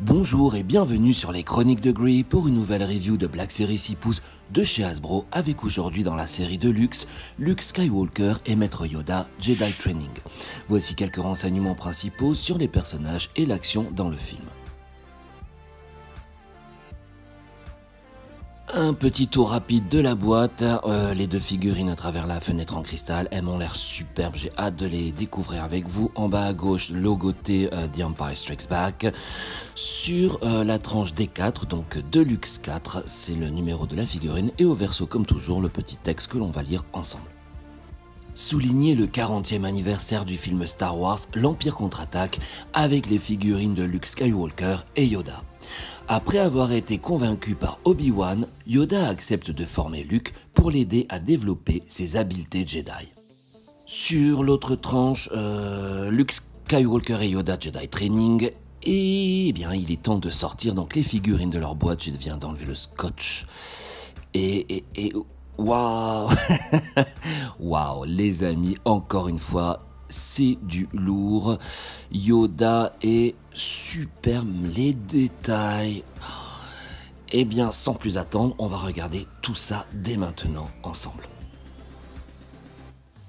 Bonjour et bienvenue sur les Chroniques de Gree pour une nouvelle review de Black Series 6 pouces de chez Hasbro avec aujourd'hui dans la série de luxe, Luke Skywalker et Maître Yoda Jedi Training. Voici quelques renseignements principaux sur les personnages et l'action dans le film. Un petit tour rapide de la boîte, les deux figurines à travers la fenêtre en cristal, elles m'ont l'air superbes, j'ai hâte de les découvrir avec vous. En bas à gauche, logoté The Empire Strikes Back. Sur la tranche D4, donc Deluxe 4, c'est le numéro de la figurine. Et au verso, comme toujours, le petit texte que l'on va lire ensemble. Souligner le 40e anniversaire du film Star Wars, l'Empire contre-attaque, avec les figurines de Luke Skywalker et Yoda. Après avoir été convaincu par Obi-Wan, Yoda accepte de former Luke pour l'aider à développer ses habiletés Jedi. Sur l'autre tranche, Luke Skywalker et Yoda Jedi Training, et bien il est temps de sortir donc les figurines de leur boîte. Je viens d'enlever le scotch. Et waouh waouh les amis, encore une fois, c'est du lourd. Yoda est superbe, les détails. Eh bien, sans plus attendre, on va regarder tout ça dès maintenant ensemble.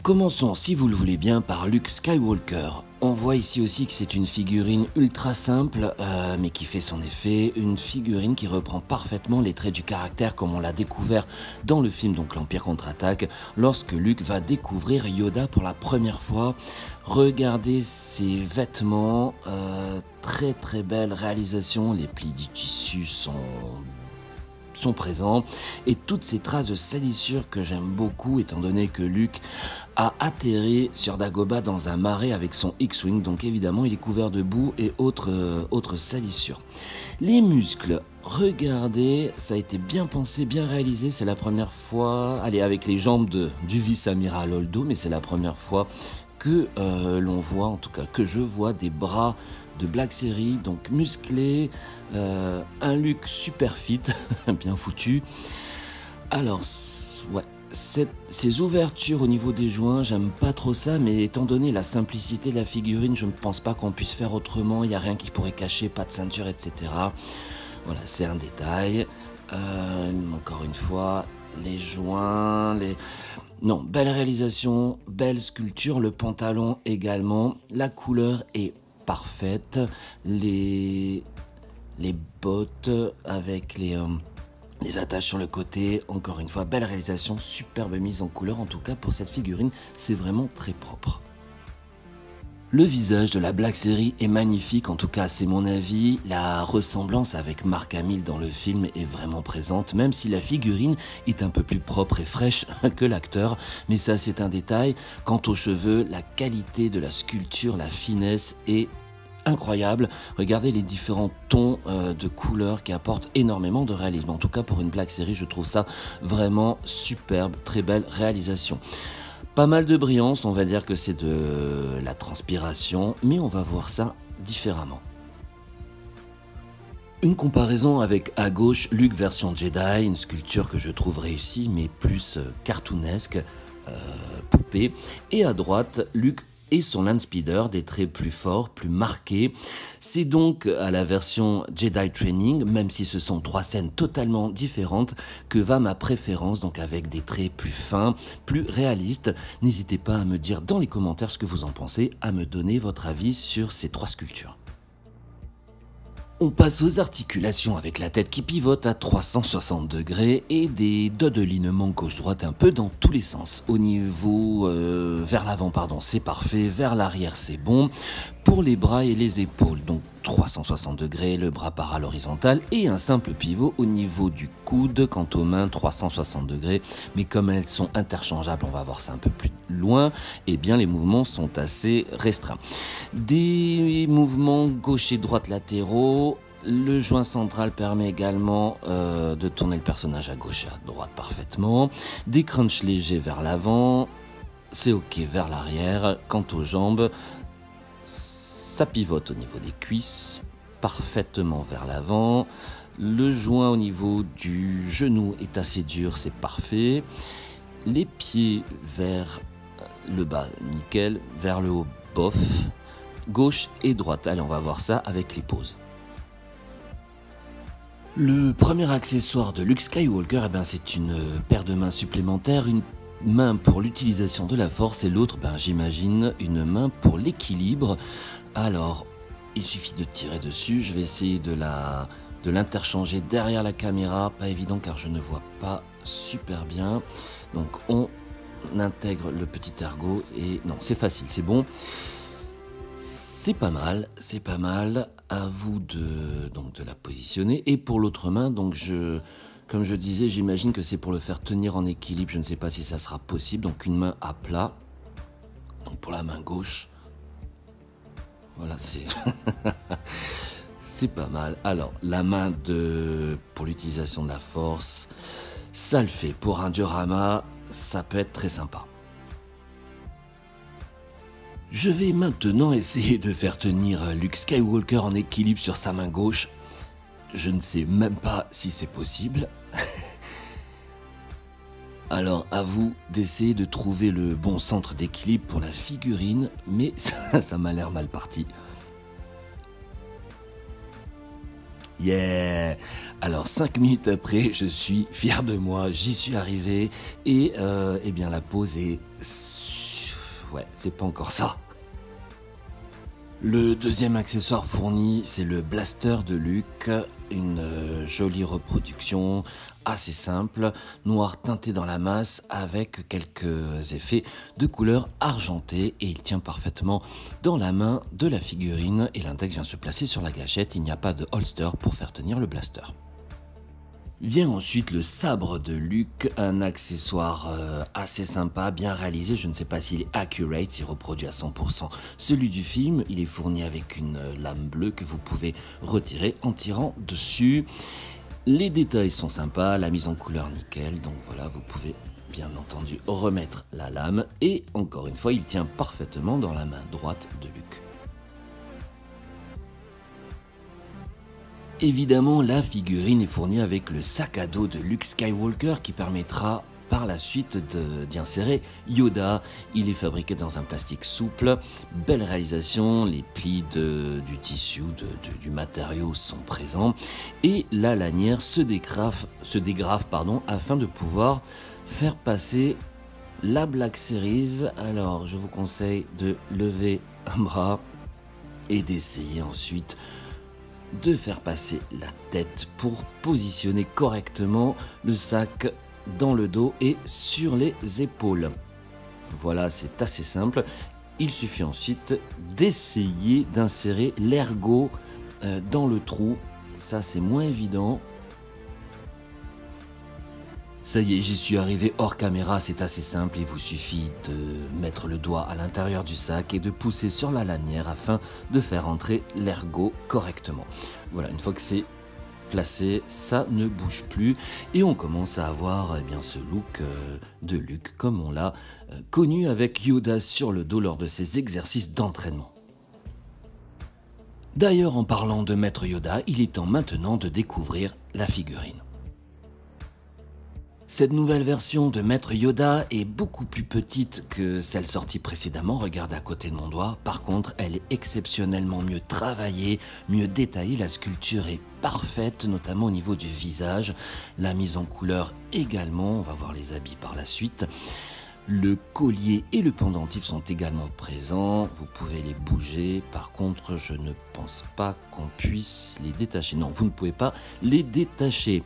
Commençons, si vous le voulez bien, par Luke Skywalker. On voit ici aussi que c'est une figurine ultra simple, mais qui fait son effet. Une figurine qui reprend parfaitement les traits du caractère comme on l'a découvert dans le film, donc l'Empire contre-attaque, lorsque Luke va découvrir Yoda pour la première fois. Regardez ses vêtements, très très belle réalisation, les plis du tissu sont présents et toutes ces traces de salissure que j'aime beaucoup étant donné que Luke a atterri sur Dagobah dans un marais avec son X-Wing, donc évidemment il est couvert de boue et autres salissures. Les muscles, regardez, ça a été bien pensé, bien réalisé, c'est la première fois, allez, avec les jambes du vice-amiral Holdo, mais c'est la première fois que l'on voit, en tout cas que je vois des bras de Black Series, donc musclé, un Luke super fit, bien foutu. Alors, ouais, ces ouvertures au niveau des joints, j'aime pas trop ça, mais étant donné la simplicité de la figurine, je ne pense pas qu'on puisse faire autrement, il n'y a rien qui pourrait cacher, pas de ceinture, etc. Voilà, c'est un détail. Encore une fois, les joints, Non, belle réalisation, belle sculpture, le pantalon également, la couleur est parfaite, les bottes avec les attaches sur le côté, encore une fois, belle réalisation, superbe mise en couleur, en tout cas pour cette figurine, c'est vraiment très propre. Le visage de la Black Series est magnifique, en tout cas c'est mon avis. La ressemblance avec Mark Hamill dans le film est vraiment présente, même si la figurine est un peu plus propre et fraîche que l'acteur, mais ça c'est un détail. Quant aux cheveux, la qualité de la sculpture, la finesse est incroyable. Regardez les différents tons de couleurs qui apportent énormément de réalisme. En tout cas pour une Black Series, je trouve ça vraiment superbe, très belle réalisation. Pas mal de brillance, on va dire que c'est de la transpiration, mais on va voir ça différemment. Une comparaison avec à gauche Luke version Jedi, une sculpture que je trouve réussie mais plus cartoonesque, poupée, et à droite Luke et son Landspeeder, des traits plus forts, plus marqués. C'est donc à la version Jedi Training, même si ce sont trois scènes totalement différentes, que va ma préférence, donc avec des traits plus fins, plus réalistes. N'hésitez pas à me dire dans les commentaires ce que vous en pensez, à me donner votre avis sur ces trois sculptures. On passe aux articulations avec la tête qui pivote à 360 degrés et des dos de linement gauche-droite un peu dans tous les sens. Au niveau vers l'avant, pardon, c'est parfait, vers l'arrière, c'est bon. pour les bras et les épaules. Donc 360 degrés, le bras part à l'horizontale et un simple pivot au niveau du coude. Quant aux mains, 360 degrés. Mais comme elles sont interchangeables, on va voir ça un peu plus loin, eh bien les mouvements sont assez restreints. Des mouvements gauche et droite latéraux. Le joint central permet également de tourner le personnage à gauche et à droite parfaitement. Des crunchs légers vers l'avant. C'est ok vers l'arrière. Quant aux jambes, ça pivote au niveau des cuisses, parfaitement vers l'avant. Le joint au niveau du genou est assez dur, c'est parfait. Les pieds vers le bas, nickel. Vers le haut, bof. Gauche et droite. Allez, on va voir ça avec les poses. Le premier accessoire de Luke Skywalker, eh ben, c'est une paire de mains supplémentaires, une main pour l'utilisation de la force et l'autre, j'imagine, une main pour l'équilibre. Alors, il suffit de tirer dessus. Je vais essayer de l'interchanger derrière la caméra. Pas évident car je ne vois pas super bien. Donc, on intègre le petit ergot et non, c'est facile, c'est bon. C'est pas mal, c'est pas mal. À vous de la positionner. Et pour l'autre main, comme je disais, j'imagine que c'est pour le faire tenir en équilibre. Je ne sais pas si ça sera possible. Donc, une main à plat. Donc, pour la main gauche. Voilà, c'est pas mal. Alors, la main pour l'utilisation de la force, ça le fait. Pour un diorama, ça peut être très sympa. Je vais maintenant essayer de faire tenir Luke Skywalker en équilibre sur sa main gauche. Je ne sais même pas si c'est possible. Alors, à vous d'essayer de trouver le bon centre d'équilibre pour la figurine, mais ça m'a l'air mal parti. Yeah! Alors, 5 minutes après, je suis fier de moi, j'y suis arrivé, et eh bien la pose est... Ouais, c'est pas encore ça. Le deuxième accessoire fourni, c'est le blaster de Luke, une jolie reproduction assez simple, noir teinté dans la masse avec quelques effets de couleur argentée et il tient parfaitement dans la main de la figurine et l'index vient se placer sur la gâchette, il n'y a pas de holster pour faire tenir le blaster. Vient ensuite le sabre de Luke, un accessoire assez sympa, bien réalisé. Je ne sais pas s'il est accurate, s'il reproduit à 100% celui du film. Il est fourni avec une lame bleue que vous pouvez retirer en tirant dessus. Les détails sont sympas, la mise en couleur nickel. Donc voilà, vous pouvez bien entendu remettre la lame. Et encore une fois, il tient parfaitement dans la main droite de Luke. Évidemment, la figurine est fournie avec le sac à dos de Luke Skywalker qui permettra par la suite d'y insérer Yoda. Il est fabriqué dans un plastique souple, belle réalisation, les plis du tissu, du matériau sont présents et la lanière se dégrafe afin de pouvoir faire passer la Black Series. Alors, je vous conseille de lever un bras et d'essayer ensuite de faire passer la tête pour positionner correctement le sac dans le dos et sur les épaules. Voilà, c'est assez simple. Il suffit ensuite d'essayer d'insérer l'ergot dans le trou. Ça, c'est moins évident. Ça y est, j'y suis arrivé hors caméra, c'est assez simple, il vous suffit de mettre le doigt à l'intérieur du sac et de pousser sur la lanière afin de faire entrer l'ergot correctement. Voilà, une fois que c'est placé, ça ne bouge plus et on commence à avoir ce look de Luke comme on l'a connu avec Yoda sur le dos lors de ses exercices d'entraînement. D'ailleurs, en parlant de Maître Yoda, il est temps maintenant de découvrir la figurine. Cette nouvelle version de Maître Yoda est beaucoup plus petite que celle sortie précédemment, regardez à côté de mon doigt. Par contre, elle est exceptionnellement mieux travaillée, mieux détaillée. La sculpture est parfaite, notamment au niveau du visage. La mise en couleur également, on va voir les habits par la suite. Le collier et le pendentif sont également présents, vous pouvez les bouger, par contre je ne pense pas qu'on puisse les détacher, non vous ne pouvez pas les détacher.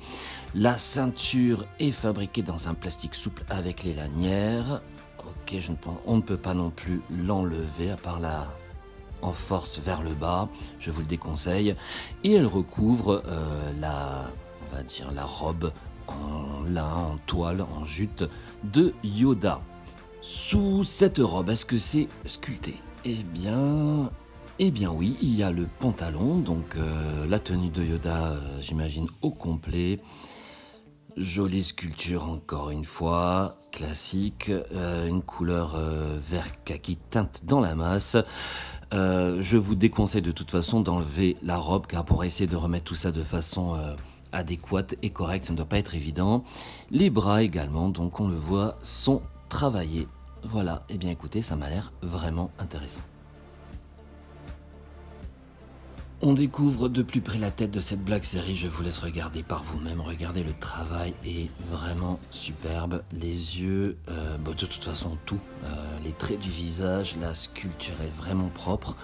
La ceinture est fabriquée dans un plastique souple avec les lanières, ok on ne peut pas non plus l'enlever à part en force vers le bas, je vous le déconseille, et elle recouvre on va dire la robe en lin, en toile, en jute de Yoda. Sous cette robe, est-ce que c'est sculpté? Eh bien oui, il y a le pantalon, donc la tenue de Yoda, j'imagine au complet. Jolie sculpture encore une fois, classique, une couleur vert kaki teinte dans la masse. Je vous déconseille de toute façon d'enlever la robe car pour essayer de remettre tout ça de façon adéquate et correcte, ça ne doit pas être évident. Les bras également, donc on le voit, sont travaillés. Voilà, et bien écoutez, ça m'a l'air vraiment intéressant. On découvre de plus près la tête de cette Black Series, je vous laisse regarder par vous-même. Regardez, le travail est vraiment superbe. Les yeux, de toute façon tout, les traits du visage, la sculpture est vraiment propre.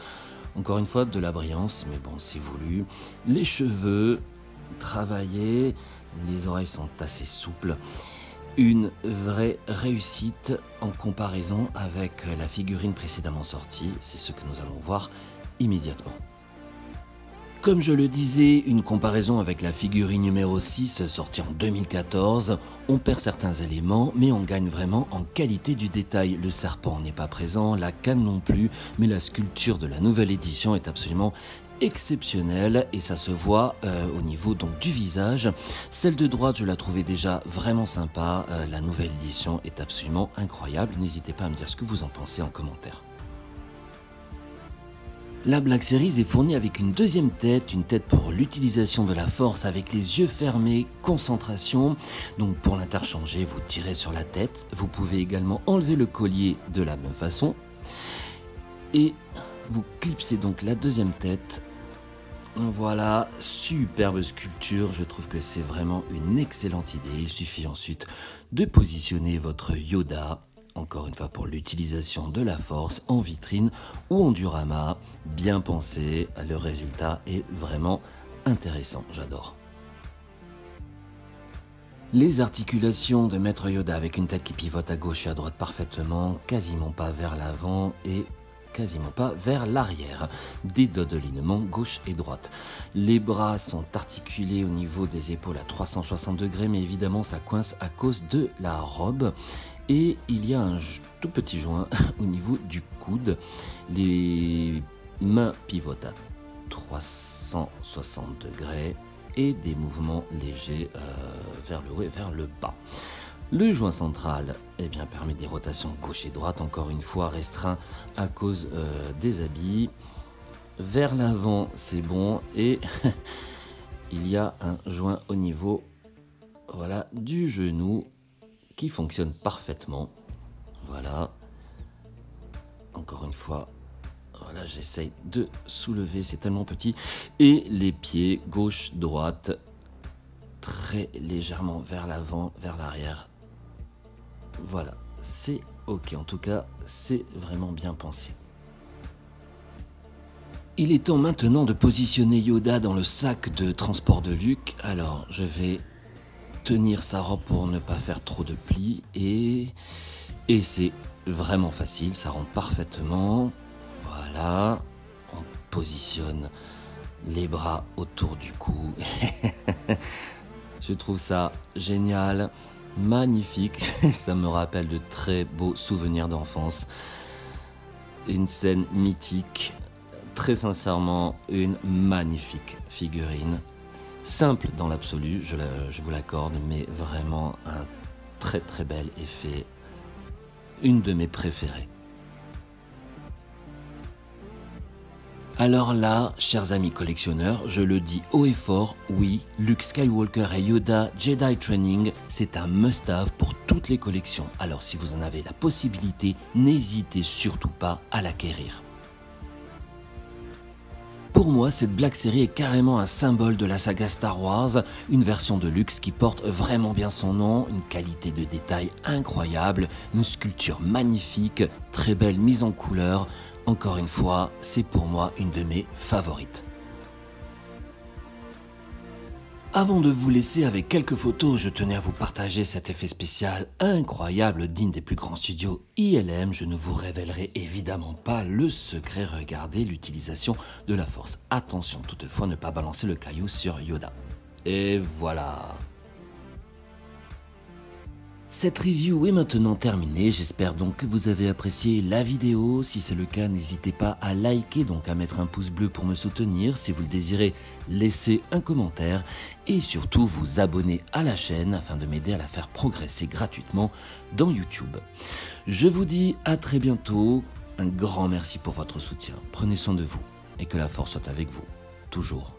Encore une fois, de la brillance, mais bon, c'est voulu. Les cheveux, travaillés, les oreilles sont assez souples. Une vraie réussite en comparaison avec la figurine précédemment sortie, c'est ce que nous allons voir immédiatement. Comme je le disais, une comparaison avec la figurine numéro 6 sortie en 2014, on perd certains éléments mais on gagne vraiment en qualité du détail. Le serpent n'est pas présent, la canne non plus, mais la sculpture de la nouvelle édition est absolument exceptionnelle et ça se voit au niveau donc du visage. Celle de droite, je la trouvais déjà vraiment sympa, la nouvelle édition est absolument incroyable. N'hésitez pas à me dire ce que vous en pensez en commentaire. La Black Series est fournie avec une deuxième tête, une tête pour l'utilisation de la force avec les yeux fermés, concentration. Donc pour l'interchanger, vous tirez sur la tête. Vous pouvez également enlever le collier de la même façon. Et vous clipsez donc la deuxième tête. Voilà, superbe sculpture, je trouve que c'est vraiment une excellente idée. Il suffit ensuite de positionner votre Yoda, encore une fois pour l'utilisation de la force, en vitrine ou en diorama. Bien pensé, le résultat est vraiment intéressant, j'adore. Les articulations de Maître Yoda avec une tête qui pivote à gauche et à droite parfaitement, quasiment pas vers l'avant et quasiment pas vers l'arrière. Des dots de linement gauche et droite. Les bras sont articulés au niveau des épaules à 360 degrés, mais évidemment ça coince à cause de la robe. Et il y a un tout petit joint au niveau du coude. Les mains pivotent à 360 degrés et des mouvements légers vers le haut et vers le bas. Le joint central permet des rotations gauche et droite, encore une fois restreint à cause des habits. Vers l'avant, c'est bon. Et il y a un joint au niveau du genou qui fonctionne parfaitement. Voilà. Encore une fois, voilà, j'essaye de soulever, c'est tellement petit. Et les pieds, gauche, droite, très légèrement vers l'avant, vers l'arrière. Voilà, c'est ok. En tout cas, c'est vraiment bien pensé. Il est temps maintenant de positionner Yoda dans le sac de transport de Luke. Alors, je vais tenir sa robe pour ne pas faire trop de plis et c'est vraiment facile, ça rentre parfaitement. Voilà, on positionne les bras autour du cou. Je trouve ça génial, magnifique, ça me rappelle de très beaux souvenirs d'enfance. Une scène mythique, très sincèrement une magnifique figurine. Simple dans l'absolu, je vous l'accorde, mais vraiment un très très bel effet. Une de mes préférées. Alors là, chers amis collectionneurs, je le dis haut et fort, oui, Luke Skywalker et Yoda Jedi Training, c'est un must-have pour toutes les collections. Alors si vous en avez la possibilité, n'hésitez surtout pas à l'acquérir. Pour moi, cette Black Series est carrément un symbole de la saga Star Wars, une version de luxe qui porte vraiment bien son nom, une qualité de détail incroyable, une sculpture magnifique, très belle mise en couleur. Encore une fois, c'est pour moi une de mes favorites. Avant de vous laisser avec quelques photos, je tenais à vous partager cet effet spécial incroyable digne des plus grands studios ILM. Je ne vous révélerai évidemment pas le secret, regardez l'utilisation de la force. Attention toutefois, ne pas balancer le caillou sur Yoda. Et voilà. Cette review est maintenant terminée, j'espère donc que vous avez apprécié la vidéo. Si c'est le cas, n'hésitez pas à liker, donc à mettre un pouce bleu pour me soutenir. Si vous le désirez, laissez un commentaire et surtout vous abonner à la chaîne afin de m'aider à la faire progresser gratuitement dans YouTube. Je vous dis à très bientôt, un grand merci pour votre soutien. Prenez soin de vous et que la force soit avec vous, toujours.